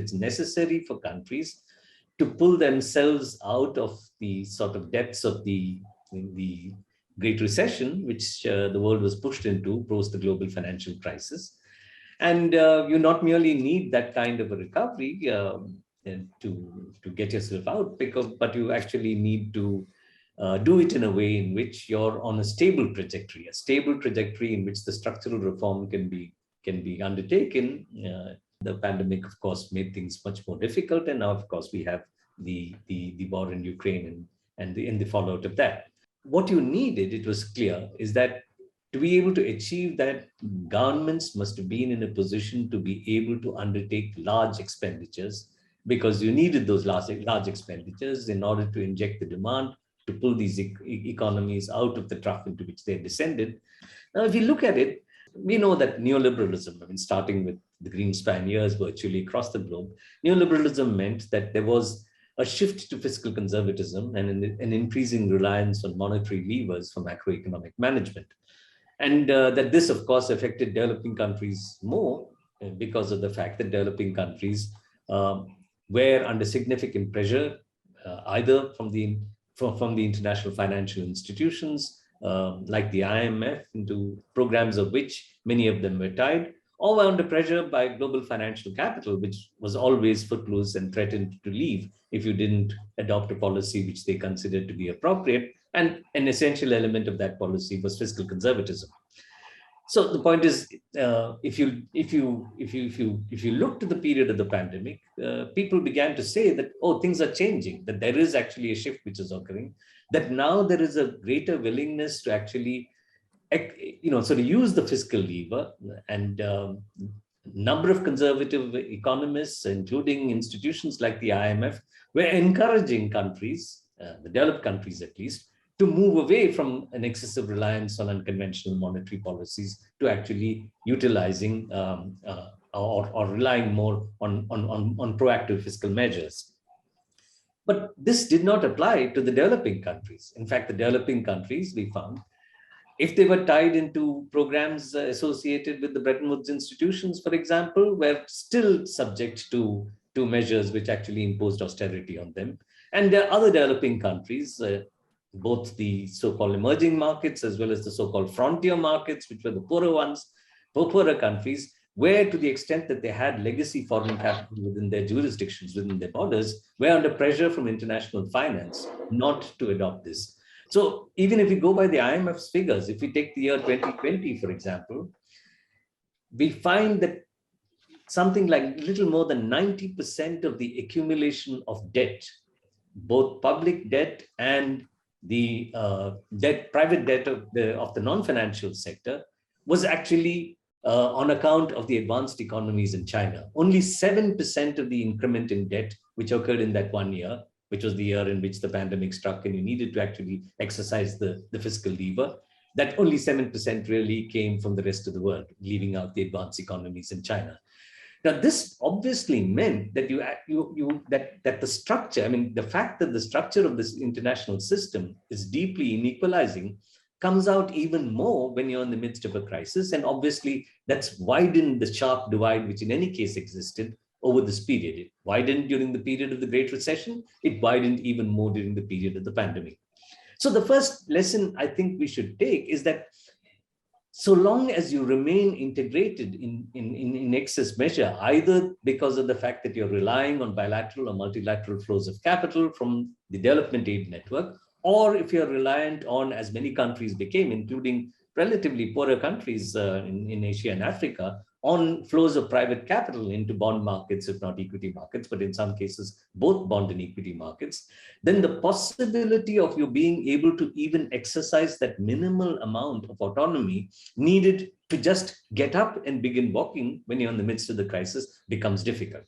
it's necessary for countries to pull themselves out of the sort of depths of the Great Recession, which the world was pushed into post the global financial crisis. And you not merely need that kind of a recovery to get yourself out, but you actually need to do it in a way in which you're on a stable trajectory in which the structural reform can be undertaken. The pandemic, of course, made things much more difficult, and now, of course, we have the war in Ukraine and the fallout of that. What you needed, it was clear, is that to be able to achieve that, governments must have been in a position to be able to undertake large expenditures, because you needed those large expenditures in order to inject the demand, to pull these economies out of the trough into which they descended. Now, if you look at it, we know that neoliberalism, I mean, starting with the Greenspan years virtually across the globe, neoliberalism meant that there was a shift to fiscal conservatism and an increasing reliance on monetary levers for macroeconomic management. And that this, of course, affected developing countries more because of the fact that developing countries were under significant pressure, either from the international financial institutions, like the IMF, into programs of which many of them were tied, or were under pressure by global financial capital, which was always footloose and threatened to leave if you didn't adopt a policy which they considered to be appropriate. And an essential element of that policy was fiscal conservatism. So the point is, if you look to the period of the pandemic, people began to say that, oh, things are changing, that there is actually a shift which is occurring, that now there is a greater willingness to actually, sort of use the fiscal lever. And number of conservative economists, including institutions like the IMF, were encouraging countries, the developed countries at least, to move away from an excessive reliance on unconventional monetary policies to actually utilizing or relying more on proactive fiscal measures. But this did not apply to the developing countries. In fact, the developing countries, we found, if they were tied into programs associated with the Bretton Woods institutions, for example, were still subject to measures which actually imposed austerity on them. And there are other developing countries, both the so-called emerging markets as well as the so-called frontier markets, which were the poorer countries, where, to the extent that they had legacy foreign capital within their jurisdictions, within their borders, were under pressure from international finance not to adopt this. So even if we go by the IMF's figures, if we take the year 2020, for example, we find that something like little more than 90% of the accumulation of debt, both public debt and the private debt of the non-financial sector, was actually on account of the advanced economies in China. Only 7% of the increment in debt which occurred in that 1 year, which was the year in which the pandemic struck and you needed to actually exercise the fiscal lever, that only 7% really came from the rest of the world, leaving out the advanced economies in China. Now, this obviously meant that that the structure, I mean, the fact that the structure of this international system is deeply inequalizing comes out even more when you're in the midst of a crisis. And obviously, that's widened the sharp divide, which in any case existed over this period. It widened during the period of the Great Recession. It widened even more during the period of the pandemic. So the first lesson I think we should take is that so long as you remain integrated in excess measure, either because of the fact that you're relying on bilateral or multilateral flows of capital from the development aid network, or if you're reliant on, as many countries became, including relatively poorer countries in Asia and Africa, on flows of private capital into bond markets, if not equity markets, but in some cases, both bond and equity markets, then the possibility of you being able to even exercise that minimal amount of autonomy needed to just get up and begin walking when you're in the midst of the crisis becomes difficult.